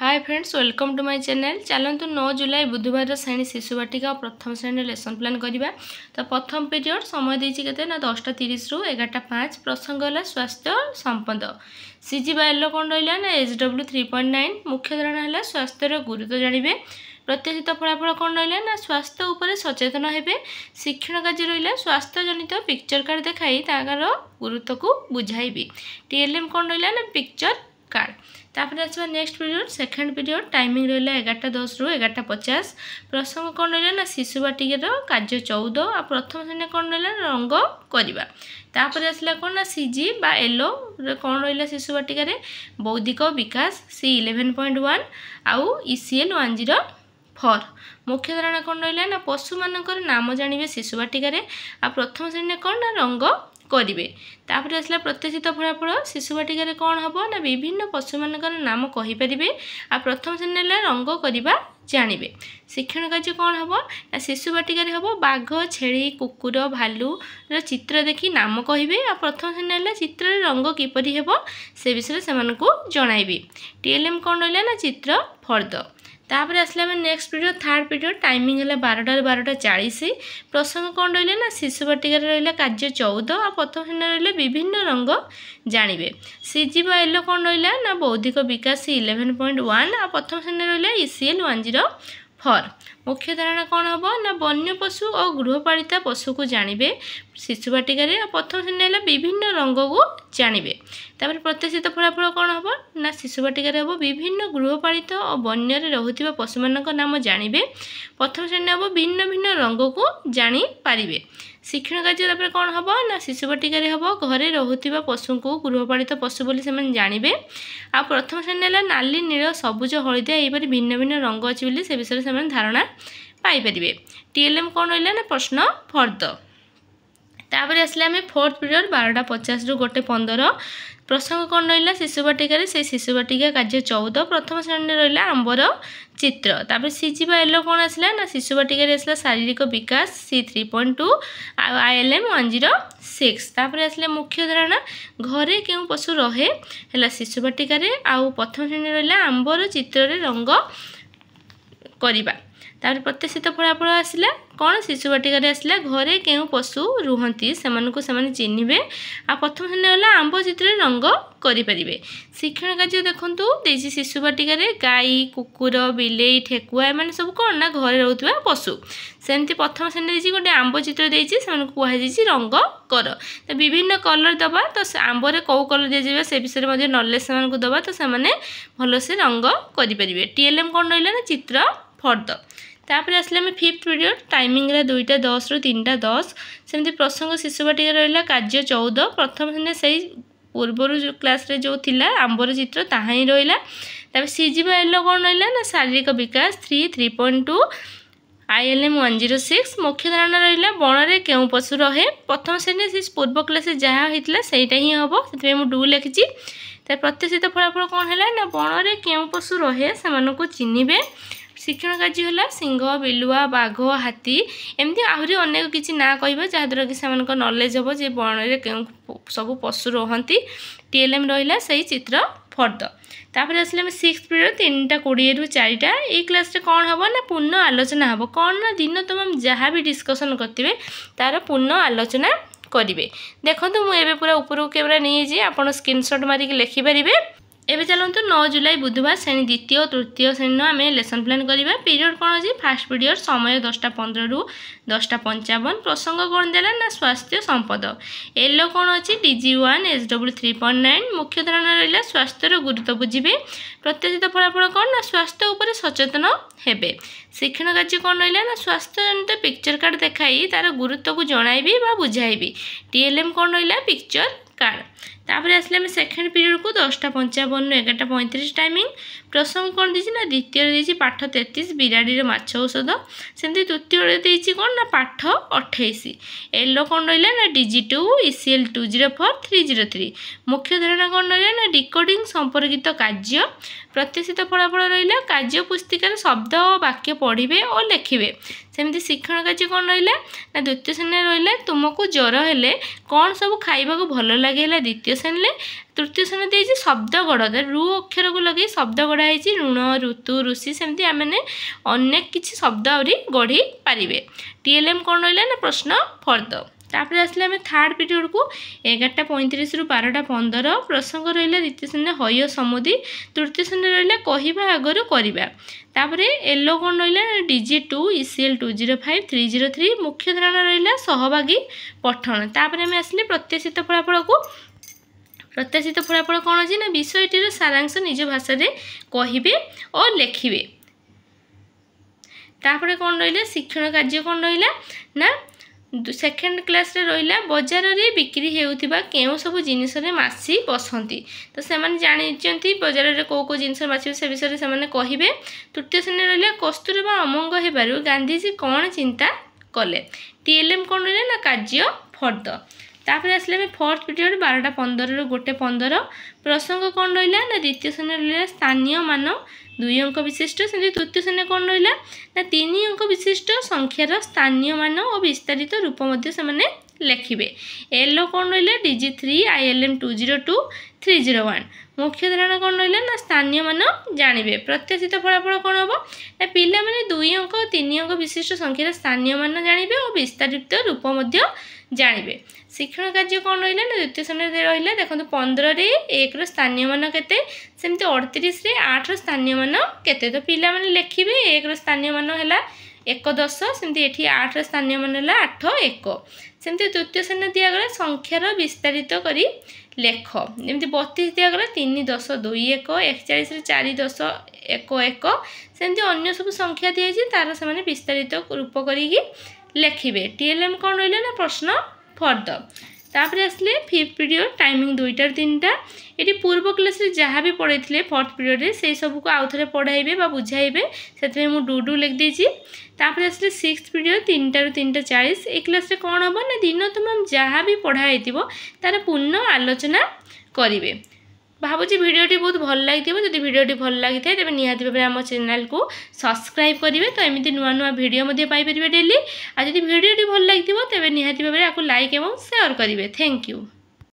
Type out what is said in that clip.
Hi friends, welcome to my channel. चलतु 9 जुलाई बुधवार श्रेणी शिशु बाटिका प्रथम श्रेणी लेसन प्लान करवा। तो प्रथम पीरियड समय देती के 10:30 रु 11:05। प्रसंग है स्वास्थ्य संपद। सीजी बाइल कौन रहा ना SW 3.9। मुख्य धारणा है स्वास्थ्यर गुरुत्व जानवे। प्रत्याशित फलाफल कौन रहा ना स्वास्थ्य उपर सचेतन हेबे। शिक्षण कार्य रहा स्वास्थ्य जनित पिक्चर कार्ड देखाई तार गुरुत्व को बुझाइबी। TLM कौन रहा ना पिक्चर कार्ड। तापर आसवा next period second period timing रहा 11:10 रु 11:50। प्रसंग कौन रहा ना शिशु बाटिकार कार्य 14 आ प्रथम श्रेणी कौन रहा रंग करवा। तापर आसला कौन ना सीजी बा एलो कौन रहा शिशु बाटिकार बौद्धिक विकास C11.1 आउ ECL 104। मुख्य धारणा कौन रहा ना पशु मानकर नाम जानवे शिशु बाटिकार आ प्रथम श्रेणी कौन ना रंग करेंगे। तापर आसला प्रत्याशित फलाफल शिशु बाटिकार कौन हम ना विभिन्न पशु मानकर नाम कहींपर आ प्रथम श्रेणी रंग करवा जानवे। शिक्षण कार्य कौन हम ना शिशु बाटिकार हम बाघ छेली कुकुर भालू चित्र देखी नाम कहे आ प्रथम श्रेणी चित्र रंग किपर हे से विषय से जनइबी। TLM कौन रहा ना चित्र फर्द। तापर आसला next period third period timing है 12 ରୁ 12:40। प्रसंग कौन रहा ना शिशु बाटिकार रहा कार्य 14 आ प्रथम श्रेणी रहा विभिन्न रंग जानवे। सीजी बा एलो कौन रहा ना बौद्धिक विकास C11.1 आ प्रथम श्रेणी रहा ECL 104। मुख्य धारणा कौन हम ना वन्य पशु और गृहपालित पशु को जानवे शिशु बाटिकार प्रथम श्रेणी विभिन्न रंग को जानवे। तापर प्रत्याशित फलाफल कौन हम ना शिशु बाटिकार हम विभिन्न गृहपालित और वन्य रोता पशु मान नाम जानवे। प्रथम श्रेणी हम भिन्न भिन्न रंग को जानीपारे। शिक्षण कार्य कौन हम ना शिशु बाटिकार हम घरे रोता पशु को गृहपालित पशु बोली से जानवे। आ प्रथम श्रेणी नाली नील सबुज हलदिया यहपरि भिन्न भिन्न रंग अच्छी से विषय से धारणा पाइपर। TLM कौन रहा ना प्रश्न फर्द। तापर आसले आम फोर्थ पीरियड 12:50 ରୁ 1:15। प्रसंग कौन रहा शिशु बाटिकार से शिशु बाटिका कार्य 14 प्रथम श्रेणी रहा आंबर चित्र। तापर सीजी बा एलो कौन आसला ना शिशु बाटिकार आसला शारीरिक विकास C3.2 ILM 106। तापर आसले मुख्य धारणा घरे क्यों पशु रहे है शिशु बाटिकार आउ प्रथम श्रेणी रहा आंबर चित्र रंग करवा। तापर प्रत्याशित फलाफल आसला कौन शिशु बाटिकार आसला घरे क्यों पशु रुहती से चिन्हे आ प्रथम श्रेणी है आंब चित्र रंग करें। शिक्षण कार्य देखते शिशु बाटिकार गाई कुकुर बिलेई ठेकुआ एम सब कौन ना घरे रोकवा पशु सेमती प्रथम श्रेणी देती गोटे आंब चित्र देती कहुई रंग कर। तो विभिन्न कलर दबा तो आंबर कौ कलर दिजाव से विषय में नॉलेज से दबा तो भलसे रंग करें। TLM कौन रहा ना चित्र फर्द। तापर आसले आम फिफ्थ पीरियड टाइमिंग 2:10 ରୁ 3:10। सेमती प्रसंग शिशु बाटिकार रहा कार्य 14 प्रथम श्रेणी से पूर्वर जो क्लास रे जो थिला आंबर चित्र ताहा ही रहा। तापर सीजी बा एलो कौन रहा ना शारीरिक विकास 3.2 ILM 106। मुख्य धारणा रहा बण में क्यों पशु रहे प्रथम श्रेणी से पूर्व क्लास जहाँ होता से ही हम से डू लिखी। प्रत्याशित फलाफल कौन है ना बण में क्यों पशु रहे से चिन्हे। शिक्षण कार्य है सिंह बिलुआ बाघ हाथी एमती आहरी अनेक किसी ना कह जहाँद्वारा कि से नॉलेज हम जे बण में क्यों सब पशु रहती। TLM रहा से चित्र फर्द। तापर आसले सिक्स पीरियड 3:20 ରୁ 4ଟା। ये क्लास रे कौन हम ना पूर्ण आलोचना हम कौन ना दिन तुम जहाँ भी डिस्कसन करते तार पूर्ण आलोचना करेंगे। देखो मुझे पूरा ऊपर कैमेरा नहीं आप स्क्रीनशॉट मारिक लिखिपारे। एवं चलते 9 जुलाई बुधवार श्रेणी द्वितीय और तृतीय श्रेणी आम लेसन प्लान करवा। पीरियड कौन अच्छी फास्ट पीरियड समय 10:15 ରୁ 10:55। प्रसंग कौन देला ना स्वास्थ्य संपद। एलो कौन अच्छी DG1 SW 3.9। मुख्य धारणा रहा स्वास्थ्यर गुरुत्व बुझे। प्रत्याशित फलाफल कौन ना स्वास्थ्य उपर सचेतन हेबे। शिक्षण कार्य कौन रहा ना स्वास्थ्य जनित पिक्चर कार्ड देखाई तार गुरुत्व को जनइबी बुझाइबी। TLM कौन रहा पिक्चर कार्ड। तापर आसले आम सेकेंड पीरियड को 10:55 ରୁ 11:35 टाइमिंग। प्रसंग कौन दी ना द्वितीय देती पाठ 33 बिराड़ी माछ औषध। सेमती तृतीय देती कौन ना पाठ 28। एलो कौन रहा ना DG2 ECL 204 303। मुख्य धारणा कौन रहा ना डिकोडिंग संपर्कित कार्य। प्रत्याशित फलाफल रहा कार्य पुस्तिकार शब्द और वाक्य पढ़े और लिखे। सेमती शिक्षण कार्य कौन रहा ना द्वितीय श्रेणी रहा तुमको ज्वर हेले कौन सब खाइबा भल लगे द्वितीय तृतीय श्रेणी देती शब्द गढ़ रु अक्षर को लगे शब्द गढ़ाई ऋण ऋतु ऋषि सेमती आम अनेक किसी शब्द आहरी गढ़ी पारे। टीएलएम कौन रहा ना प्रश्न फर्द। तापर आसले आम थर्ड पीरियड को 11:35 रु 12:15 प्रसंग रहा द्वितीय श्रेणी हय समुदी तृतीय श्रेणी रहा कहवा आगर करवा। तापर एलो कौन रहा DG2 ECL 205 303 मुख्य धारणा रहा सहभागी पठन। तापर आम आसले प्रत्याशित फलाफल को प्रत्याशित फलाफल कौन अच्छी ना विषयटीर सारांश निज भाषा कहे और लिखे। तापर कौन रहा शिक्षण कार्य कौन रहा ना सेकेंड क्लास रे रहिला बाजार रे बिक्री हेउथिबा केउ सब जिनिस रे मासी बसंती तो से माने जानिचंती बाजार रे को जिनिस मासी से विषय से माने कहिबे। तृतीय श्रेणी रहिला कस्तूरबा अमंग हेबारु गांधीजी कौन चिंता कले। टीएलएम कौन रहा ना कार्य फर्द। तापर आसले में फोर्थ पीरियड 12:15 रु 1:15 प्रसंग कौन रहा ना द्वितीय श्रेणी रहा स्थानीय मान 2 अंक विशिष्ट से तृतीय श्रेणी कौन रहा ना 3 अंक विशिष्ट संख्यार स्थानीय मान और विस्तारित रूप से लिखे। एलो कौन रहा DG3 ILM 202 301 मुख्य धारणा कौन रहा ना स्थानीय मान जानवे। प्रत्याशित फलाफल कौन हम ना पिला माने 2 अंक 3 अंक विशिष्ट संख्यार स्थानीय मान जानवे और विस्तारित रूप जानवे। शिक्षण कार्य कौन रहा ना द्वितीय श्रेणी रहा देखो 15 रे 1 स्थानीय मान केते सेमती 38 रे 8 स्थानीय मान केते तो पिला माने लिखिबे 1 स्थानीय मान है 1 10 सेमती एठी 8 स्थानीय मान है 8 1 सेमती तृतीय श्रेणी दिगला संख्यार विस्तारित करी लेख जमी 32 दिगला 3 10 2 1 41 रे 4 10 1 1 सेमती अन्य सब संख्या दिए तार से विस्तारित रूप करी लिखे। टीएलएम कौन रहा ना प्रश्न फर्द। तापर आसले फिफ्थ पीरियड टाइमिंग 2टा 3टा ये पूर्व क्लास रे जहाँ भी पढ़े थे फोर्थ पीरियड रे से सब को आउ थे पढ़ाइबे बा बुझाइबे से मु डू लिख देछि। तापर आसले सिक्स्थ पीरियड 3टा रु 3:40 ए क्लास रे कौन हम ना दिन तमाम जहाँ भी पढ़ाई तार पूर्ण आलोचना करेंगे। भावुँ भिडियोटी बहुत भल लगी जब भिडियोटी भल लगी था तेज निहाती भाव आम चैनल को सब्सक्राइब करेंगे तो एमती नुआ नुआ भिडियो पाइपर डेली। आज भिडियोटी भल लगी तेज निहाती भाव आपको लाइक और शेयर करेंगे। Thank you.